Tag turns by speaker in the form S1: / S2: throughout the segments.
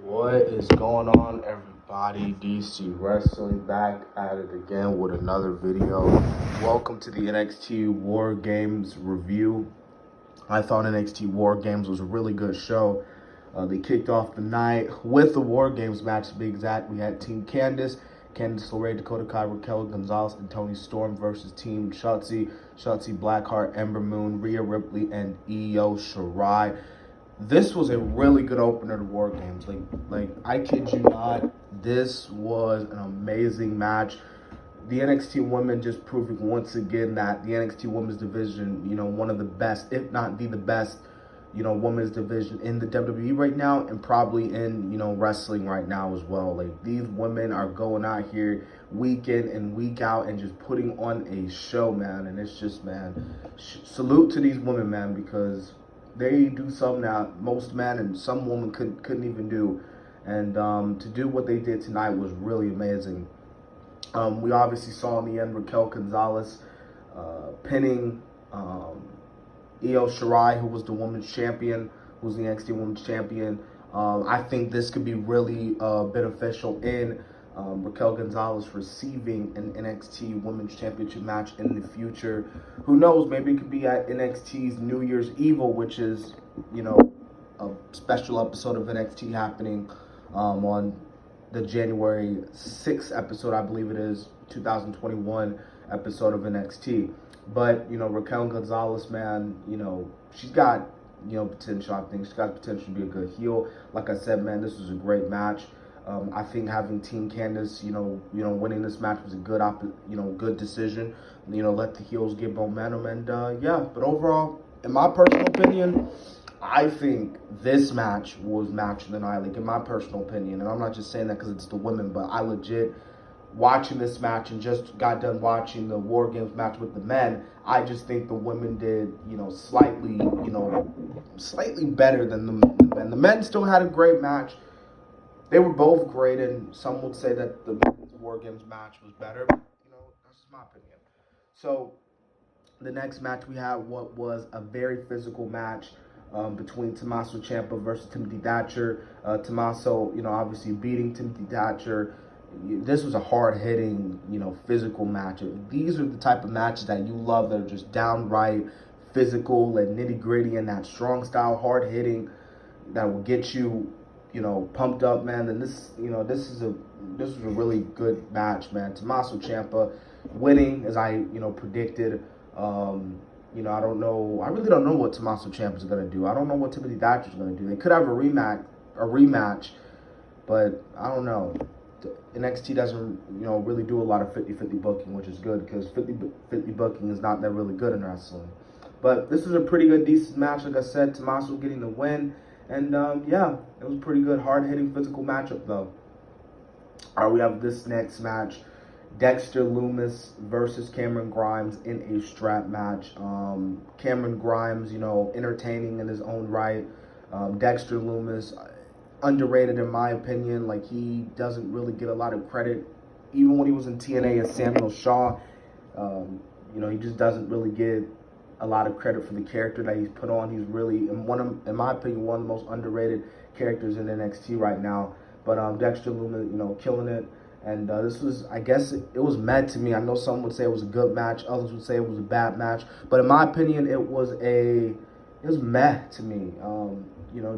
S1: What is going on, everybody? DC Wrestling back at it again with another video. Welcome to the NXT WarGames review. I thought NXT WarGames was a really good show. They kicked off the night with the WarGames match, to be exact. We had Team Candice LeRae, Dakota Kai, Raquel, Gonzalez, and Toni Storm versus Team Shotzi, Blackheart, Ember Moon, Rhea Ripley, and Io Shirai. This was a really good opener to WarGames. Like I kid you not, this was an amazing match. The NXT women just proving once again that the NXT women's division, one of the best, if not the best, women's division in the WWE right now, and probably in, wrestling right now as well. Like, these women are going out here week in and week out and just putting on a show, man. And it's just, man, salute to these women, man, because they do something that most men and some women couldn't even do. And to do what they did tonight was really amazing. We obviously saw in the end Raquel Gonzalez pinning Io Shirai, who was the women's champion, who's the NXT Women's Champion. I think this could be really beneficial in Raquel Gonzalez receiving an NXT Women's Championship match in the future. Who knows? Maybe it could be at NXT's New Year's Evil, which is, a special episode of NXT happening on the January 6th episode, I believe it is, 2021 episode of NXT. But, Raquel Gonzalez, man, she's got, potential. I think she's got potential to be a good heel. Like I said, man, this was a great match. I think having Team Candice, winning this match was a good, good decision. Let the heels get momentum, and yeah. But overall, in my personal opinion, I think this match was match of the night. Like, in my personal opinion, and I'm not just saying that because it's the women, but I legit, watching this match and just got done watching the WarGames match with the men, I just think the women did, slightly better than the men. The men still had a great match. They were both great, and some would say that the WarGames match was better. But, that's just my opinion. So, the next match we had what was a very physical match between Tommaso Ciampa versus Timothy Thatcher. Tommaso, obviously beating Timothy Thatcher. This was a hard-hitting, physical match. These are the type of matches that you love, that are just downright physical and nitty-gritty, and that strong style, hard-hitting, that will get you, pumped up, man. And this was a really good match, man. Tommaso Ciampa winning, as I, predicted. I don't know. I really don't know what Tommaso Ciampa is going to do. I don't know what Timothy Thatcher is going to do. They could have a rematch, but I don't know. NXT doesn't, really do a lot of 50-50 booking, which is good, because 50-50 booking is not that really good in wrestling. But this is a pretty good, decent match. Like I said, Tommaso getting the win. And, yeah, it was a pretty good, hard-hitting, physical matchup, though. All right, we have this next match. Dexter Loomis versus Cameron Grimes in a strap match. Cameron Grimes, entertaining in his own right. Dexter Loomis, underrated in my opinion. Like, he doesn't really get a lot of credit. Even when he was in TNA as Samuel Shaw, he just doesn't really get a lot of credit for the character that he's put on. He's really, in my opinion, one of the most underrated characters in NXT right now. But Dexter Loomis, killing it. And this was, I guess, it was meh to me. I know some would say it was a good match. Others would say it was a bad match. But in my opinion, it was meh to me.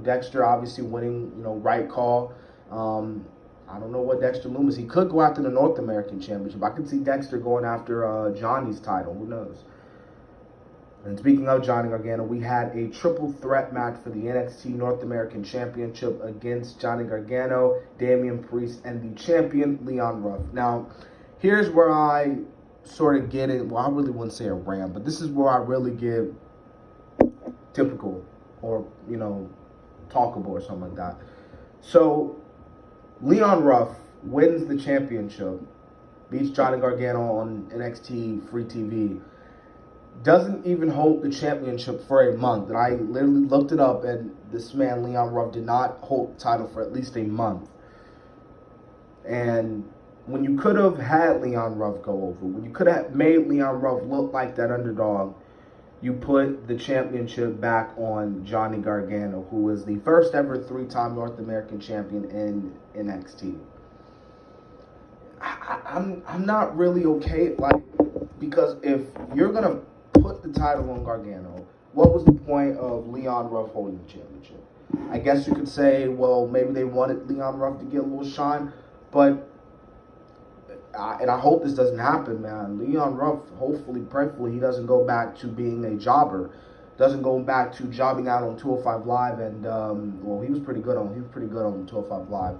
S1: Dexter obviously winning, right call. I don't know what Dexter Loomis, he could go after the North American Championship. I could see Dexter going after Johnny's title. Who knows? And speaking of Johnny Gargano, we had a triple threat match for the NXT North American Championship against Johnny Gargano, Damian Priest, and the champion, Leon Ruff. Now, here's where I sort of get it. Well, I really wouldn't say a rant, but this is where I really get typical or, talkable or something like that. So, Leon Ruff wins the championship, beats Johnny Gargano on NXT Free TV. Doesn't even hold the championship for a month. And I literally looked it up, and this man, Leon Ruff, did not hold the title for at least a month. And when you could have had Leon Ruff go over, when you could have made Leon Ruff look like that underdog, you put the championship back on Johnny Gargano, who is the first ever 3-time North American champion in NXT. I'm not really okay, like, because if you're gonna put the title on Gargano, what was the point of Leon Ruff holding the championship? I guess you could say, well, maybe they wanted Leon Ruff to get a little shine, but and I hope this doesn't happen, man. Leon Ruff, hopefully, prayerfully, he doesn't go back to being a jobber, doesn't go back to jobbing out on 205 Live, and well, he was pretty good on 205 Live.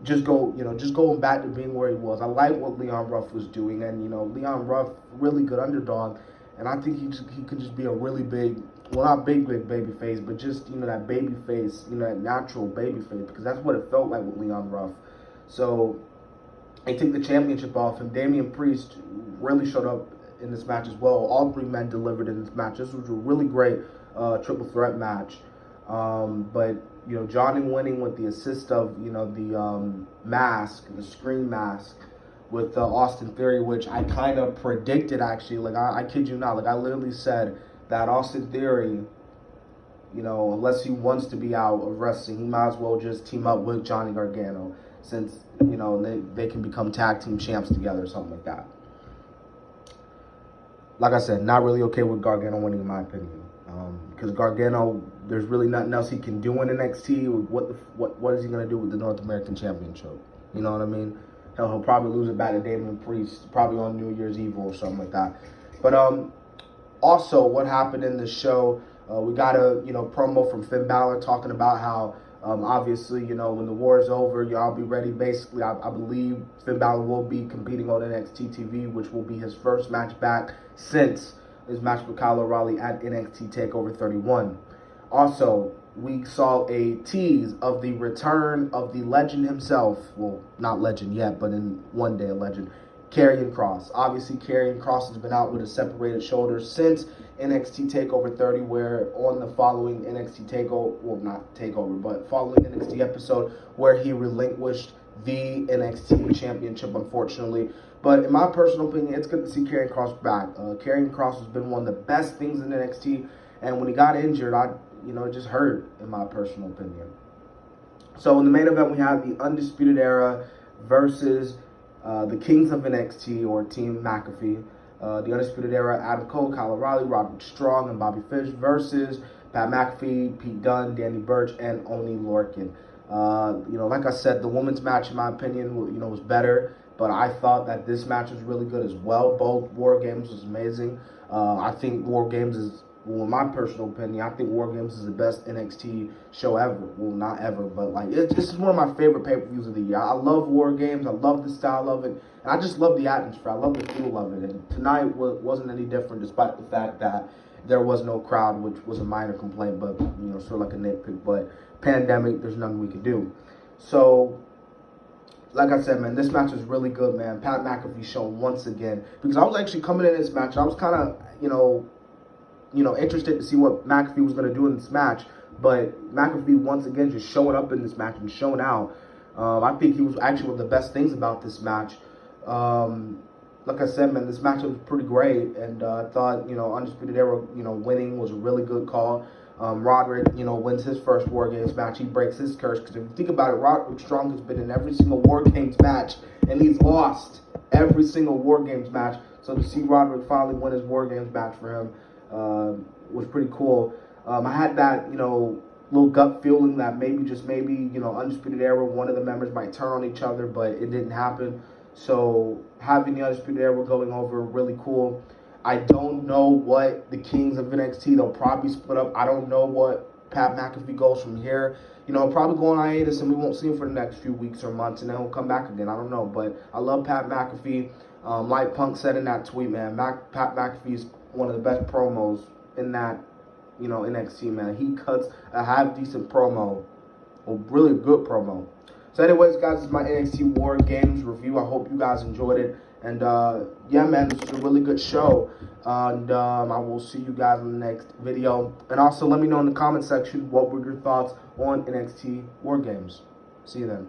S1: Just going back to being where he was. I like what Leon Ruff was doing, and Leon Ruff, really good underdog, and I think he could just be a really big, well, not big baby face, but just that baby face, that natural baby face, because that's what it felt like with Leon Ruff. So they take the championship off him. Damian Priest really showed up in this match as well. All 3 men delivered in this match. This was a really great triple threat match. But Johnny winning with the assist of the mask, the screen mask with Austin Theory, which I kind of predicted, actually. Like I kid you not. Like I literally said that Austin Theory, unless he wants to be out of wrestling, he might as well just team up with Johnny Gargano, since they can become tag team champs together or something like that. Like I said, not really okay with Gargano winning, in my opinion, because Gargano, there's really nothing else he can do in NXT. What is he gonna do with the North American Championship? You know what I mean? He'll probably lose it back to Damian Priest, probably on New Year's Eve or something like that. But also, what happened in the show? We got a promo from Finn Balor talking about how obviously when the war is over, y'all be ready. Basically, I believe Finn Balor will be competing on NXT TV, which will be his first match back since his match with Kyle O'Reilly at NXT Takeover 31. Also, we saw a tease of the return of the legend himself. Well, not legend yet, but in one day a legend. Karrion Kross. Obviously, Karrion Kross has been out with a separated shoulder since NXT TakeOver 30, where on the following NXT TakeOver, well, not TakeOver, but following NXT episode, where he relinquished the NXT Championship, unfortunately. But in my personal opinion, it's good to see Karrion Kross back. Karrion Kross has been one of the best things in NXT, and when he got injured, it just hurt, in my personal opinion. So in the main event, we have the Undisputed Era versus the Kings of NXT, or Team McAfee. The Undisputed Era, Adam Cole, Kyle O'Reilly, Roderick Strong, and Bobby Fish versus Pat McAfee, Pete Dunne, Danny Burch, and Oney Lorcan. Like I said, the women's match, in my opinion, was better, but I thought that this match was really good as well. Both WarGames was amazing. I think WarGames is, well, in my personal opinion, I think WarGames is the best NXT show ever. Well, not ever, but like this is one of my favorite pay-per-views of the year. I love WarGames. I love the style of it, and I just love the atmosphere. I love the feel of it. And tonight wasn't any different, despite the fact that there was no crowd, which was a minor complaint, but sort of like a nitpick. But pandemic, there's nothing we could do. So, like I said, man, this match was really good, man. Pat McAfee shown once again, because I was actually coming in this match, I was kind of interested to see what McAfee was going to do in this match, but McAfee once again just showing up in this match and showing out. I think he was actually one of the best things about this match. Like I said, man, this match was pretty great, and I thought, Undisputed Era, winning was a really good call. Roderick, wins his first WarGames match. He breaks his curse, because if you think about it, Roderick Strong has been in every single WarGames match, and he's lost every single WarGames match. So to see Roderick finally win his WarGames match for him was pretty cool. I had that, little gut feeling that maybe, just maybe, Undisputed Era, one of the members might turn on each other, but it didn't happen. So having the Undisputed Era going over, really cool. I don't know what the Kings of NXT, they'll probably split up. I don't know what Pat McAfee goes from here. He'll probably go on hiatus and we won't see him for the next few weeks or months, and then he'll come back again. I don't know, but I love Pat McAfee. Like Punk said in that tweet, man, Pat McAfee is one of the best promos in that, NXT, man. He cuts a half-decent promo, a really good promo. So anyways, guys, this is my NXT WarGames review. I hope you guys enjoyed it. And, yeah, man, this is a really good show. And I will see you guys in the next video. And also, let me know in the comment section what were your thoughts on NXT WarGames. See you then.